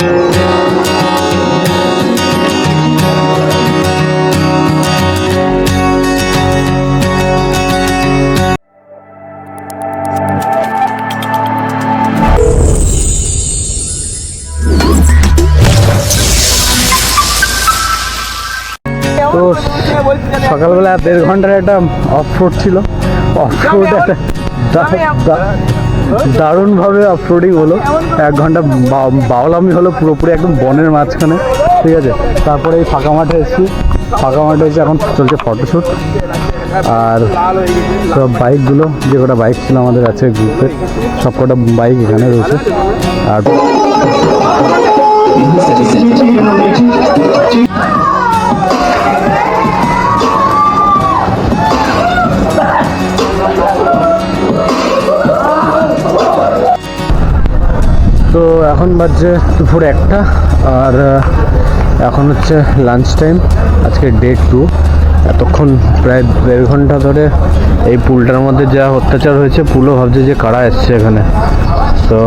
তো সকালবেলা 1.5 ঘন্টার একটা অফরোড ছিল। অফরোড একটা দারুণভাবে অফরোডিং হলো। 1 ঘন্টা বাউলামি হলো, পুরোপুরি একদম বনের মাঝখানে, ঠিক আছে। তারপরে এই ফাঁকা মাঠে এসেছি, ফাঁকা মাঠে এসে এখন চলছে ফটোশ্যুট। আর সব বাইকগুলো, যে কটা বাইক ছিল আমাদের আছে গ্রুপের, সব কটা বাইক এখানে রয়েছে। আর তো এখন বাজছে দুপুর 1টা, আর এখন হচ্ছে লাঞ্চ টাইম। আজকে ডে 2। এতক্ষণ প্রায় 1.5 ঘন্টা ধরে এই পুলটার মধ্যে যা অত্যাচার হয়েছে, পুলও ভাবছে যে কারা এসছে এখানে। তো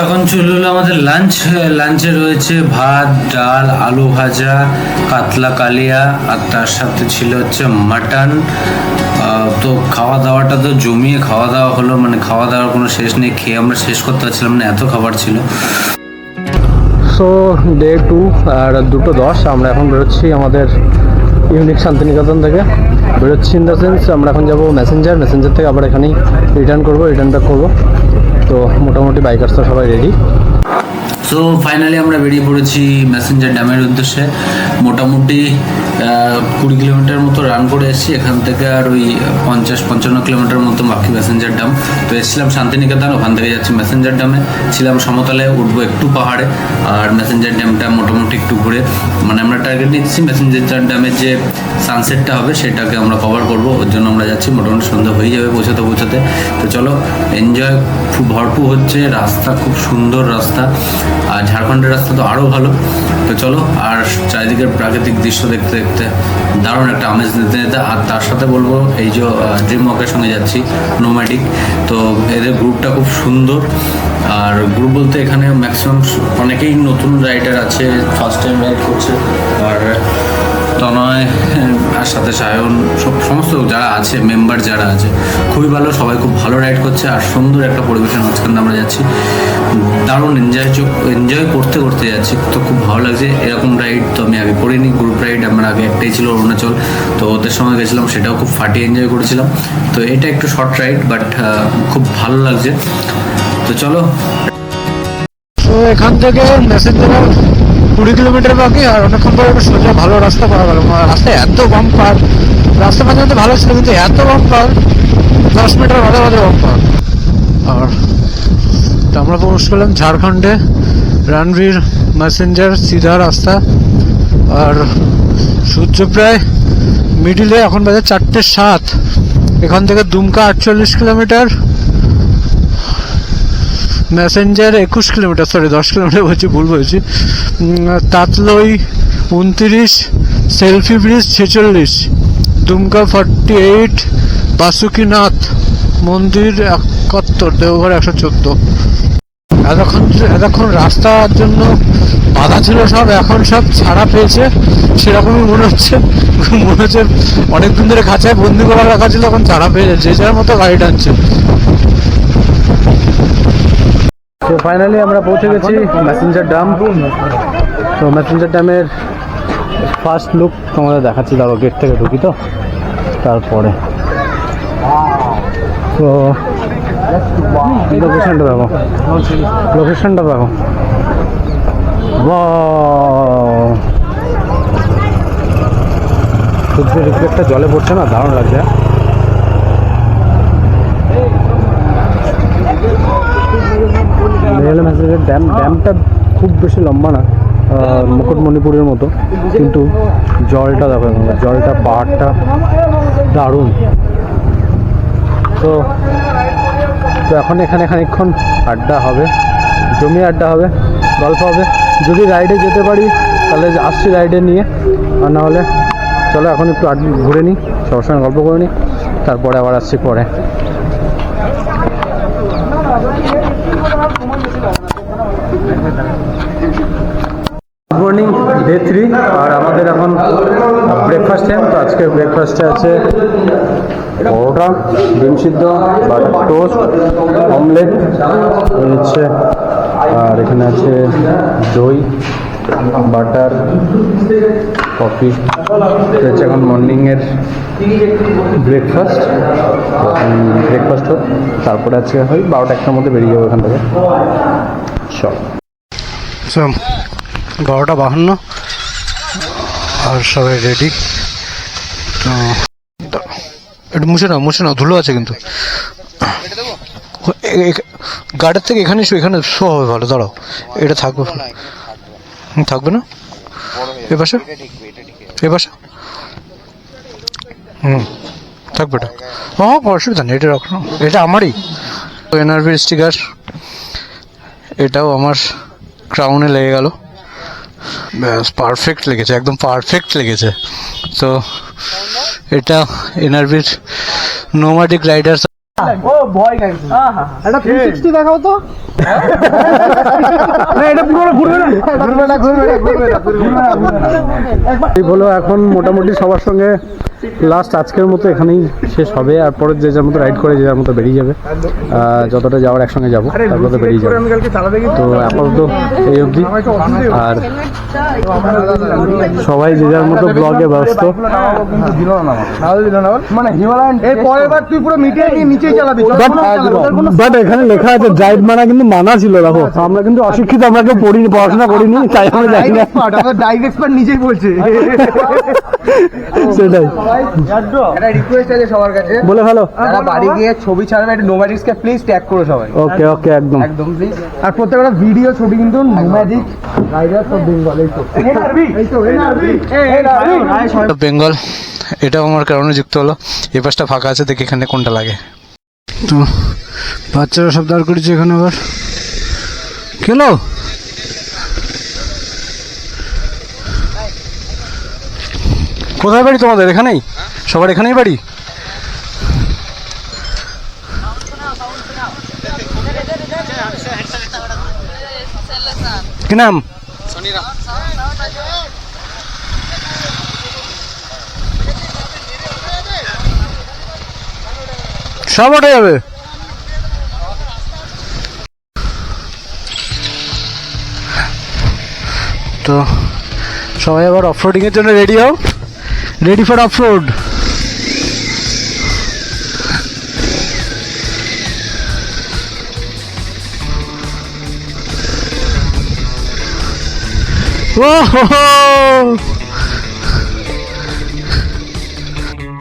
এখন চলে হলো আমাদের লাঞ্চ। লাঞ্চে রয়েছে ভাত, ডাল, আলু ভাজা, কাতলা কালিয়া, আর তার সাথে ছিল হচ্ছে মাটন। তো খাওয়া দাওয়াটা তো জমিয়ে খাওয়া দাওয়া হলো, মানে খাওয়া দাওয়ার কোনো শেষ নেই, খেয়ে আমরা শেষ করতে পারছিলাম না, এত খাবার ছিল। সো ডে 2 আর 2:10 আমরা এখন বেরোচ্ছি আমাদের ইউনিক শান্তিনিকেতন থেকে। বেরোচ্ছি ইন দ্য সেন্স আমরা এখন যাবো মেসেঞ্জার থেকে আবার এখানেই রিটার্ন ব্যাক করবো। তো মোটামুটি বাইকার্সরা সবাই রেডি। সো ফাইনালি আমরা বেরিয়ে পড়েছি মেসেঞ্জার ড্যামের উদ্দেশ্যে। মোটামুটি 20 কিলোমিটার মতো রান করে এসেছি এখান থেকে, আর ওই 50-55 কিলোমিটার মতো বাকি মেসেঞ্জার ড্যাম। তো এসেছিলাম শান্তিনিকেতন, ওখান থেকে যাচ্ছি মেসেঞ্জার ড্যামে। ছিলাম সমতলে, উঠবো একটু পাহাড়ে, আর মেসেঞ্জার ড্যামটা মোটামুটি একটু ঘুরে, মানে আমরা টার্গেট নিচ্ছি মেসেঞ্জার ড্যামের যে সানসেটটা হবে সেটাকে আমরা কভার করবো। ওর জন্য আমরা যাচ্ছি, মোটামুটি সন্ধ্যা হয়ে যাবে পৌঁছাতে। তো চলো এনজয়, খুব ভরপুর হচ্ছে রাস্তা, খুব সুন্দর রাস্তা, আর ঝাড়খণ্ডের রাস্তা তো আরও ভালো। তো চলো, আর চারিদিকের প্রাকৃতিক দৃশ্য দেখতে দেখতে দারুণ একটা আমেজ নিতে। আর তার সাথে বলবো এই যে ড্রিম ওয়াকের সঙ্গে যাচ্ছি, নোম্যাডিক। তো এদের গ্রুপটা খুব সুন্দর, আর গ্রুপ বলতে এখানে ম্যাক্সিমাম অনেকেই নতুন রাইডার আছে, ফার্স্ট টাইম রাইড করছে। আর তনয় আর সাথে সায়ন, সমস্ত যারা আছে, মেম্বার যারা আছে, খুবই ভালো, সবাই খুব ভালো রাইড করছে। আর সুন্দর একটা পরিবেশের মাঝখানে আমরা যাচ্ছি, দারুণ এনজয় করতে যাচ্ছি। তো খুব ভালো লাগছে। এরকম রাইড তো আমি আগে করিনি, গ্রুপ রাইড আমার আগে একটাই ছিল অরুণাচল, তো ওদের সঙ্গে গেছিলাম, সেটাও খুব ফাটিয়ে এনজয় করেছিলাম। তো এটা একটু শর্ট রাইড, বাট খুব ভালো লাগছে। তো চলো, তো এখান থেকে মেসেঞ্জার 20 কিলোমিটার বাকি, আর অনেকক্ষণ পরে সোজা ভালো রাস্তা পাওয়া গেল। রাস্তায় এত বাম্পার, রাস্তা মাঝে মধ্যে ভালো ছিল, কিন্তু এত বাম্পার, 10 মিটার বাদে বাম্পার। আর আমরা পৌঁছ গেলাম ঝাড়খণ্ডে, রণবীর মেসেঞ্জার সিধা রাস্তা। আর সূর্য প্রায় মিডিলে, এখন বাজে 4:07। এখান থেকে Dumka 48 kilometre, Messenger 21 kilometre, sorry 10 kilometre বলছি, ভুল বলছি। তাতলই 29, সেলফি ব্রিজ 46, দুমকা 48, বাসুকিনাথ মন্দির 71, দেওঘর 114। এতক্ষণ রাস্তার জন্য বাধা ছিল সব, এখন সব ছাড়া পেয়েছে, সেরকমই মনে হচ্ছে অনেকদিন ধরে খাঁচায় বন্দি করা রাখা ছিল, এখন ছাড়া পেয়েছে, যে যার মতো গাড়ি টানছে। তো ফাইনালি আমরা পৌঁছে গেছি মেসেঞ্জার ড্যাম। তো মেসেঞ্জার ড্যামের ফার্স্ট লুক তোমাদের দেখাচ্ছি, দাঁড়ো গেট থেকে ঢুকি তো, তারপরে তো লোকেশনটা দেখো। সূর্যের রিফ্লেক্টটা জলে পড়ছে না, দারুণ লাগছে। মেসেঞ্জার ড্যামটা খুব বেশি লম্বা না, মুকুটমণিপুরের মতো, কিন্তু জলটা দেখো, জলটা, পাহাড়টা দারুণ। তো এখন এখানে খানিকক্ষণ আড্ডা হবে, জমি আড্ডা হবে, গল্প হবে। যদি রাইডে যেতে পারি তাহলে আসছি রাইডে নিয়ে, আর না হলে চলো এখন একটু ঘুরে নিই, সবার সঙ্গে গল্প করে নিই, তারপরে আবার আসছি পরে। গুড মর্নিং, ডে 3, আর আমাদের এখন ব্রেকফাস্ট টাইম। তো আজকে ব্রেকফাস্টে আছে পরোটা, ডিম সিদ্ধ, বাটার টোস্ট, অমলেট হচ্ছে, আর এখানে আছে দই, বাটার, কফি। হচ্ছে এখন মর্নিংয়ের ব্রেকফাস্ট। ব্রেকফাস্ট হোক, তারপরে আজকে হয় 12টা-1টার মধ্যে বেরিয়ে যাবো এখান থেকে। সব 12:52 আর সবাই রেডি। তো একটু মুছে নাও, ধুলো আছে কিন্তু। গাড়ির থেকে এখানে শো হবে ভালো। দাঁড়াও, এটা থাকবে না এ পাশে থাকবে এটা। হ্যাঁ, অসুবিধা নেই, এটা রাখো। এটা আমারই এনআরভি স্টিকার, এটাও আমার ক্রাউনে লেগে গেল। ব্যাস, পারফেক্ট লেগেছে, একদম পারফেক্ট লেগেছে। তো এটা এনআরভির নোমাডিক রাইডার্স। ও ভয় গাইছে। এটা 360 দেখাও তো। না, এটা পুরো ঘুরবে না। এই বলো, এখন মোটামুটি সবার সঙ্গে লাস্ট আজকের মতো এখানেই শেষ হবে। আর পরে যে যার মতো রাইড করে যে যার মতো বেরিয়ে যাবে। যতটা যাওয়ার একসঙ্গে যাবো, তারপর তো বেরিয়ে যাবো। তো আপাতত এই অবধি। আর সবাই যে যার মতো ব্লগে ব্যস্ত। মানে হিমালয়ান এই পরের বার তুই পুরো মিটিয়ে নিয়ে নিচেই চালাবি। বাট এখানে লেখা আছে ড্রাইভ মানা, কিন্তু মানা ছিল। দেখো, আমরা কিন্তু অশিক্ষিত, আমরা কেউ পড়াশোনা করিনি, তাই আমরা জানি না। ড্রাইভ এক্সপার্ট নিজেই বলছে। সেটাই। একটা রিকোয়েস্ট আছে সবার কাছে, বলে ভালো, যারা বাড়ি গিয়ে ছবি ছাড়বে একটু নোম্যাডিক্সকে প্লিজ ট্যাগ করো সবাই। ওকে ওকে, একদম একদম প্লিজ। আর প্রত্যেকটা ভিডিও ছবি কিন্তু nomadic Riders of Bengal. Bengal, এটাও আমার কারণে যুক্ত হলো। এই পাশটা ফাঁকা আছে, দেখি এখানে কোনটা লাগে। তো বাচ্চারা সব দাঁড় করেছে এখানে। আবার খেলো। কোথায় বাড়ি তোমাদের? এখানেই? সবার এখানেই বাড়ি? কি নাম? সব ওঠা যাবে। তো সবাই আবার অফরোডিং এর জন্য রেডি হও। Ready for off-road.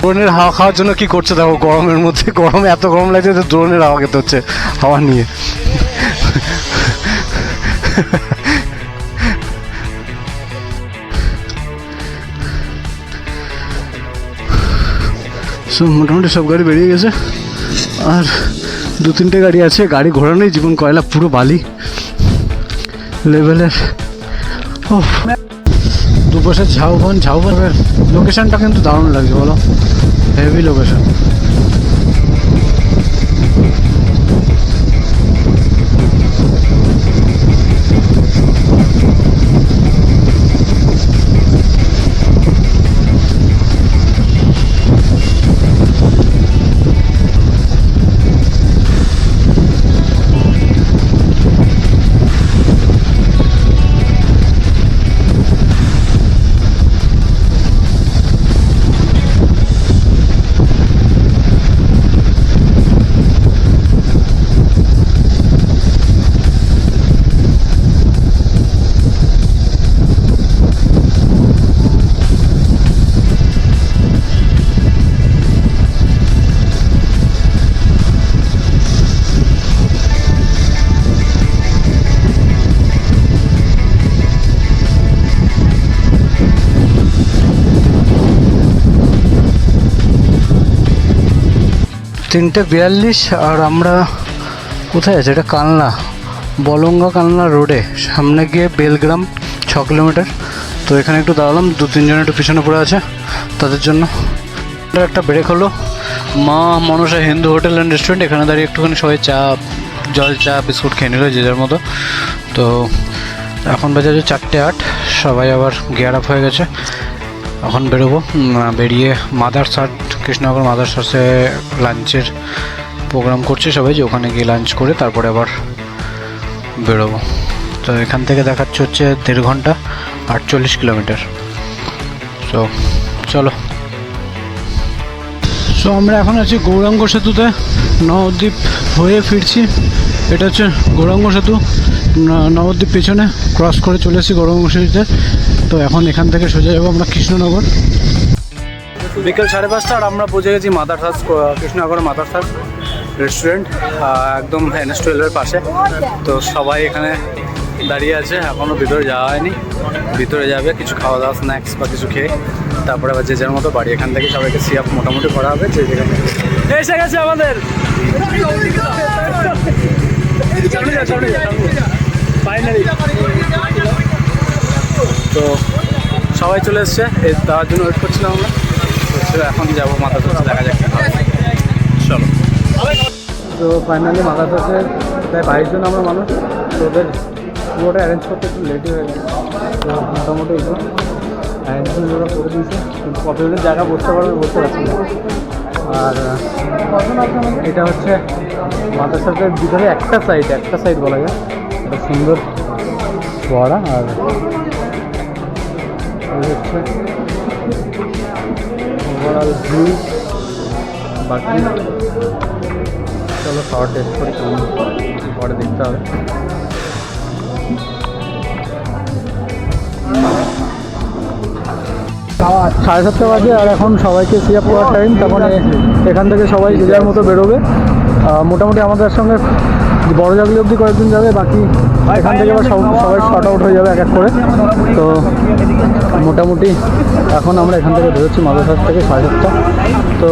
ড্রোনের হাওয়া খাওয়ার জন্য কি করছে দেখো, গরমের মধ্যে, গরমে এত গরম লাগছে যে ড্রোনের হাওয়া খেতে হচ্ছে, হাওয়া নিয়ে। মোটামুটি সব গাড়ি বেরিয়ে গেছে, আর 2-3টে গাড়ি আছে। গাড়ি ঘোরা নেই, জীবন কয়লা, পুরো বালি লেভেলের। ও, দুপাশে ঝাউবন। লোকেশনটা কিন্তু দারুণ লাগছে, বলো, হেভি লোকেশন। তিনটে 42। আর আমরা কোথায় আছে? এটা কালনা, বলঙ্গা কালনা রোডে। সামনে গিয়ে বেলগ্রাম 6 কিলোমিটার। তো এখানে একটু দাঁড়ালাম, 2-3 জন একটু পিছনে পড়ে আছে, তাদের জন্য একটা ব্রেক হলো। মা Manasa Hindu hotel and restaurant, এখানে দাঁড়িয়ে একটুখানি সবাই চা, জল, চা, বিস্কুট খেয়ে নিল যে যার মতো। তো এখন বাজে 4:08, সবাই আবার গিয়ার আপ হয়ে গেছে। এখন বেরোবো, বেরিয়ে মাদারসাট, কৃষ্ণনগর মাদারসাটে লাঞ্চের প্রোগ্রাম করছে সবাই, যে ওখানে গিয়ে লাঞ্চ করে তারপরে আবার বেরোবো। তো এখান থেকে দেখাচ্ছে হচ্ছে 1.5 ঘন্টা 48 কিলোমিটার। তো চলো। সো আমরা এখন আছি গৌরাঙ্গ সেতুতে, নবদ্বীপ হয়ে ফিরছি। এটা হচ্ছে গৌরাঙ্গ সেতু, নবদ্বীপ পেছনে ক্রস করে চলে এসেছি গৌরাঙ্গ সেতুতে। তো এখন এখান থেকে সোজা যাবো আমরা কৃষ্ণনগর। বিকেল 5:30 আর আমরা পৌঁছে গেছি মাদারসাট, কৃষ্ণনগর মাদারসাট রেস্টুরেন্ট, একদম NS12-এর পাশে। তো সবাই এখানে দাঁড়িয়ে আছে, এখনও ভিতরে যাওয়া হয়নি। ভিতরে যাবে কিছু খাওয়া দাওয়া, স্ন্যাক্স বা কিছু খেয়ে তারপরে আবার যে যার মতো বাড়ি। এখান থেকে সবাইকে সিআপ মোটামুটি করা হবে, যে যেখানে এসে গেছে আমাদের ফাইনালি। তো সবাই চলে এসছে, তার জন্য ওয়েট করছিলাম আমরা। তো এখন যাবো মাদারসাট, দেখা যাক কী হয়। চলো। তো ফাইনালি মাদারসাটে প্রায় 22 জন আমরা মানুষ। তো ওদের পুরোটা অ্যারেঞ্জ করতে একটু লেটই হয়ে গেছে। তো মোটামুটি এগুলো অ্যারেঞ্জমেন্ট ওরা করে দিয়েছে, কিন্তু কতজনের জায়গা বসতে পারবে বলতে পারছি না। আর এটা হচ্ছে মাদারসাটের ভিতরে একটা সাইড বলা যায়, একটা সুন্দর ফোয়ারা। আর হচ্ছে ওভারঅল ভিউ। বাকি চলো খাওয়ার টেস্ট করি, কেমন পরে দেখতে হবে। 7:30 বাজে, আর এখন সবাইকে সিআপ করার টাইম। তখন এখান থেকে সবাই যে যার মতো বেরোবে। মোটামুটি আমাদের সঙ্গে বড় জাগলি অবধি কয়েকজন যাবে, বাকি এখান থেকে আবার সবাই শর্ট আউট হয়ে যাবে এক এক করে। তো মোটামুটি এখন আমরা এখান থেকে বেরোচ্ছি মাদারসাট থেকে 7:30। তো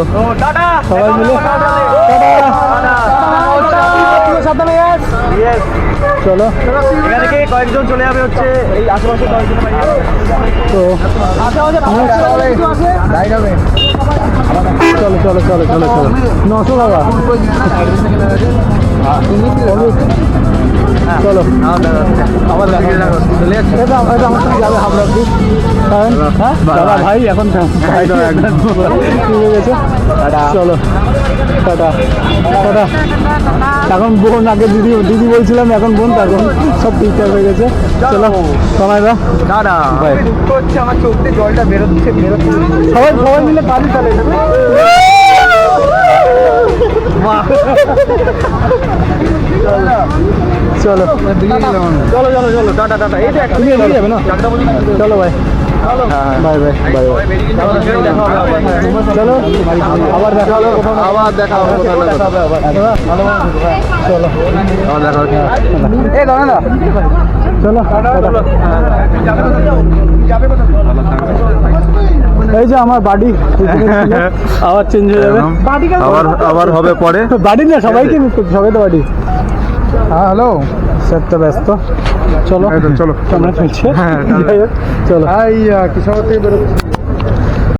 সবাই মিলে চলো, এখান থেকে কয়েকজন চলে যাবে হচ্ছে এই আশেপাশে কয়েকজন। তো চলো চলো চলো চলো চলো 900 টাকা। চলো আবার চলে যাচ্ছে, আমার সঙ্গে যাবে হাবড়া ব্রিজ। হ্যাঁ দাদা ভাই, এখন ঠিক গেছে। চলো টাটা টাটা। এখন বোন, আগে দিদি বলছিলাম, এখন বোন, এখন সব ঠিকঠাক হয়ে গেছে। চলো সময় দা দাদা ভাই, হচ্ছে আমার চোখ দিয়ে জলটা বেরোচ্ছে। সবাই মিলে পানি চলে চলো চলো চলো চলো টাটা টাটা। এই দেখ তুমি এগিয়ে যাবে না? চলো ভাই, বাই বাই বাই বাই। চলো আবার দেখা হবে, আবার দেখা হবে, চলো আবার দেখা হবে। এই দাঁড়া না, চলো। এই যে আমার বাড়ি আবার চেঞ্জ হয়ে যাবে, আবার হবে পরে। বাড়ি না, সবাইকে মিস করছি, সবাই তো বাড়ি। হ্যাঁ হ্যালো, স্যার তো ব্যস্ত। চলো চলো ক্যামেরা চলছে, চলো। কিশোর থেকে বেরোচ্ছি।